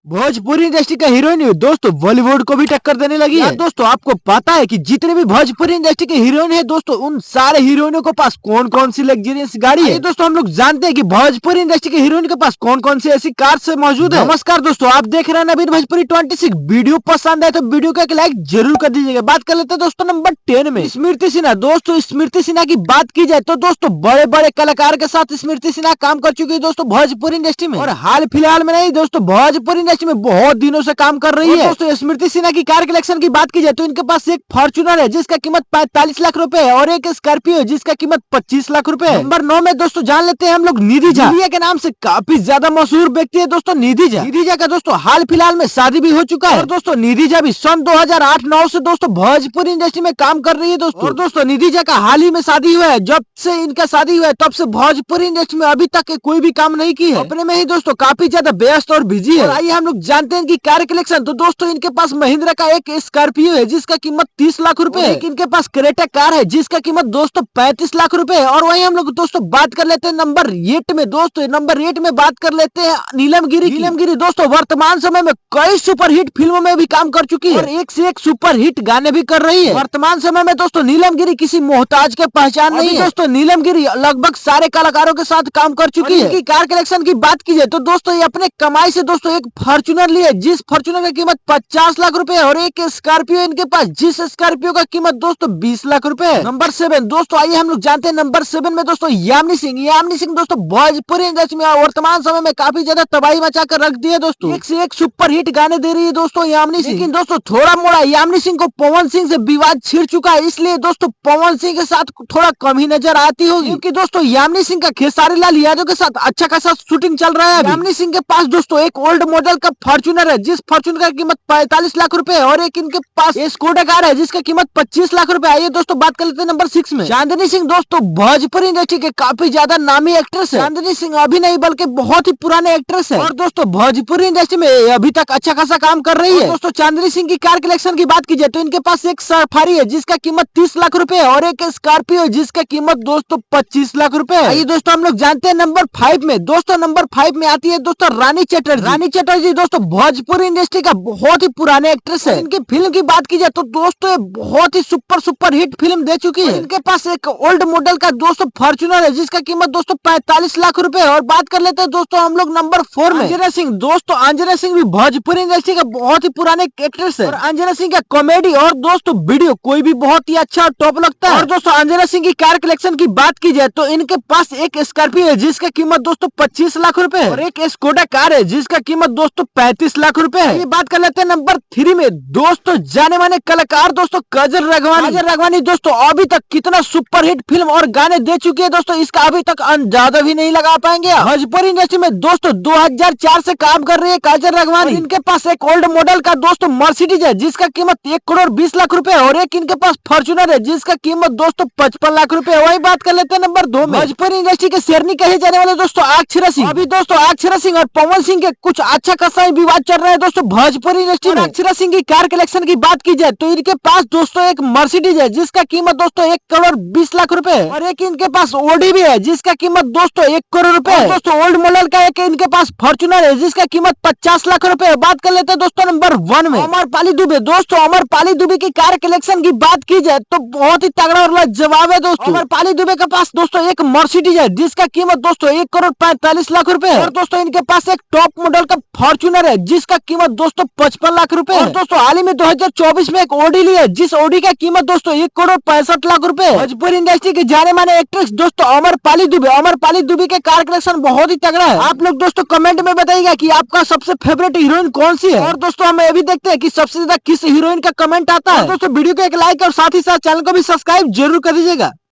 Bhojpuri industry का heroine दोस्तों बॉलीवुड को भी टक्कर देने लगी है। दोस्तों आपको पता है कि जितने भी भोजपुरी इंडस्ट्री के हीरोइन है दोस्तों उन सारे हीरोइनों के पास कौन कौन सी लग्जरियस गाड़ी है। दोस्तों हम लोग जानते हैं कि भोजपुरी इंडस्ट्री के हीरोइन के पास कौन कौन सी ऐसी कार से मौजूद है। नमस्कार दोस्तों, आप देख रहे हैं नवीन भोजपुरी 26। वीडियो पसंद है तो वीडियो को एक लाइक जरूर कर दीजिएगा। बात कर लेते हैं दोस्तों नंबर 10 में स्मृति सिन्हा। दोस्तों स्मृति सिन्हा की बात की जाए तो दोस्तों बड़े बड़े कलाकार के साथ स्मृति सिन्हा काम कर चुकी है दोस्तों भोजपुरी इंडस्ट्री में, और हाल फिलहाल में नहीं दोस्तों भोजपुरी इंडस्ट्री में बहुत दिनों से काम कर रही है। दोस्तों स्मृति सिन्हा की कार कलेक्शन की बात की जाए तो इनके पास एक फॉर्च्यूनर है जिसका कीमत 45 लाख रुपए है और एक स्कॉर्पियो है जिसका कीमत 25 लाख रुपए है। नंबर 9 में दोस्तों जान लेते हैं हम लोग निधि झा। निधि झा के नाम से काफी ज्यादा मशहूर व्यक्ति है दोस्तों निधि झा। निधि झा का दोस्तों हाल फिलहाल में शादी भी हो चुका है और दोस्तों निधि झा भी सन 2008-9 से दोस्तों भोजपुरी इंडस्ट्री में काम कर रही है दोस्तों। और दोस्तों निधि झा का हाल ही में शादी हुआ है। जब से इनका शादी हुआ है तब से भोजपुरी इंडस्ट्री में अभी तक कोई भी काम नहीं की है। अपने में ही दोस्तों काफी ज्यादा व्यस्त और बिजी है। आइए हम लोग जानते हैं कि कार कलेक्शन। तो दोस्तों इनके पास महिंद्रा का एक स्कॉर्पियो है जिसका कीमत 30 लाख रुपए है। इनके पास क्रेटा कार है जिसका कीमत दोस्तों 35 लाख रुपए है। और वहीं हम लोग दोस्तों बात कर लेते हैं नंबर 8 में। दोस्तों नंबर 8 में बात कर लेते हैं नीलम गिरी। नीलम गिरी दोस्तों वर्तमान समय में कई सुपरहिट फिल्मों में भी काम कर चुकी है और एक से एक सुपरहिट गाने भी कर रही है। वर्तमान समय में दोस्तों नीलम गिरी किसी मोहताज के पहचान नहीं है। दोस्तों नीलम गिरी लगभग सारे कलाकारों के साथ काम कर चुकी है। कार कलेक्शन की बात की जाए तो दोस्तों ये अपने कमाई से दोस्तों एक फॉर्च्यूनर ली है जिस फॉर्च्यूनर की कीमत 50 लाख रुपए है और एक स्कॉर्पियो इनके पास जिस स्कॉर्पियो का कीमत दोस्तों 20 लाख रुपए है। नंबर 7 दोस्तों आइए हम लोग जानते हैं नंबर 7 में दोस्तों यामिनी सिंह। यामिनी सिंह दोस्तों भोजपुरी इंडस्ट्री में वर्तमान समय में काफी ज्यादा तबाही मचा कर रख दी है दोस्तों। एक से एक सुपर हिट गाने दे रही है दोस्तों यामिनी सिंह। लेकिन दोस्तों थोड़ा मोड़ा यामिनी सिंह को पवन सिंह से विवाद छिड़ चुका है, इसलिए दोस्तों पवन सिंह के साथ थोड़ा कम ही नजर आती होगी क्योंकि दोस्तों यामिनी सिंह का खेसारी लाल यादव के साथ अच्छा खासा शूटिंग चल रहा है। यामिनी सिंह के पास दोस्तों एक ओल्ड मॉडल का फॉर्च्यूनर है जिस फॉर्च्यूनर का कीमत 45 लाख रुपए है और एक इनके पास स्कोडा कार है जिसका कीमत 25 लाख रुपए। आइए दोस्तों बात कर लेते हैं नंबर 6 में चांदनी सिंह। दोस्तों भोजपुरी इंडस्ट्री के काफी ज्यादा नामी एक्ट्रेस है। चांदनी सिंह अभी नहीं बल्कि बहुत ही पुराने एक्ट्रेस है और दोस्तों भोजपुरी इंडस्ट्री में अभी तक अच्छा खासा काम कर रही है। दोस्तों चांदनी सिंह की कार कलेक्शन की बात की जाए तो इनके पास एक सफारी है जिसका कीमत 30 लाख रुपए है और एक स्कॉर्पियो है जिसका कीमत दोस्तों 25 लाख रुपए है। आइए दोस्तों हम लोग जानते हैं नंबर 5 में। दोस्तों नंबर 5 में आती है दोस्तों रानी चटर्जी। रानी चटर्जी दोस्तों भोजपुरी इंडस्ट्री का बहुत ही पुराने एक्ट्रेस है। इनकी फिल्म की बात की जाए तो दोस्तों ये बहुत ही सुपर हिट फिल्म दे चुकी है। इनके पास एक ओल्ड मॉडल का दोस्तों फॉर्च्यूनर है जिसका कीमत दोस्तों 45 लाख रुपए है। और बात कर लेते हैं दोस्तों हम लोग नंबर 4 में अंजना सिंह। दोस्तों अंजना सिंह भी भोजपुरी इंडस्ट्री का बहुत ही पुराने एक्ट्रेस है और अंजना सिंह का कॉमेडी और दोस्तों वीडियो कोई भी बहुत ही अच्छा और टॉप लगता है। और दोस्तों अंजना सिंह की कार कलेक्शन की बात की जाए तो इनके पास एक स्कॉर्पियो है जिसका कीमत दोस्तों 25 लाख रुपए है और एक स्कोडा कार है जिसका कीमत दोस्तों 35 लाख रुपए है। ये बात कर लेते हैं नंबर 3 में। दोस्तों जाने माने कलाकार दोस्तों काजल राघवानी। काजल राघवानी दोस्तों अभी तक कितना सुपरहिट फिल्म और गाने दे चुके हैं दोस्तों इसका अभी तक अंदाजा भी नहीं लगा पाएंगे। भोजपुरी इंडस्ट्री में दोस्तों 2004 से काम कर रही है काजल राघवानी। इनके पास एक ओल्ड मॉडल का दोस्तों मर्सिडीज है जिसका कीमत 1 करोड़ 20 लाख रुपए और एक इनके पास फॉर्च्यूनर है जिसका कीमत दोस्तों 55 लाख रुपए। वही बात कर लेते हैं नंबर 2 में भोजपुरी इंडस्ट्री के शेरनी कहे जाने वाले दोस्तों अक्षरा सिंह। अभी दोस्तों अक्षरा सिंह और पवन सिंह के कुछ अच्छा खासा विवाद चल रहा है दोस्तों भोजपुरी इंडस्ट्री में। अक्षरा सिंह की कार कलेक्शन की बात की जाए तो इनके पास दोस्तों एक मर्सिडीज है जिसका कीमत दोस्तों 1 करोड़ 20 लाख रुपए है और एक इनके पास ओडी भी है जिसका कीमत दोस्तों 1 करोड़ रुपए है। दोस्तों ओल्ड मॉडल का एक इनके पास फॉर्च्यूनर है जिसका कीमत 50 लाख रुपए है। बात कर लेते हैं दोस्तों नंबर 1 में अमरपाली दुबे। दोस्तों अमरपाली दुबे की कार कलेक्शन की बात की जाए तो बहुत ही तगड़ा और लाजवाब है दोस्तों। अमरपाली दुबे के पास दोस्तों एक मर्सिडीज है जिसका कीमत दोस्तों 1 करोड़ 45 लाख रुपए है और दोस्तों इनके पास एक टॉप मॉडल का फॉर्च्यूनर है जिसका कीमत दोस्तों 55 लाख रुपए है। और दोस्तों हाल ही में 2024 में एक ओडी ली है जिस ओडी का कीमत दोस्तों 1 करोड़ 65 लाख रुपए है। भोजपुरी इंडस्ट्री के जाने माने एक्ट्रेस दोस्तों अमरपाली दुबे। अमरपाली दुबे के कार कलेक्शन बहुत ही तगड़ा है। आप लोग दोस्तों कमेंट में बताइएगा कि आपका सबसे फेवरेट हीरोइन कौन सी है और दोस्तों हम अभी देखते हैं कि सबसे ज्यादा किस हीरोइन का कमेंट आता है। दोस्तों वीडियो को एक लाइक और साथ ही साथ चैनल को भी सब्सक्राइब जरूर कर दीजिएगा।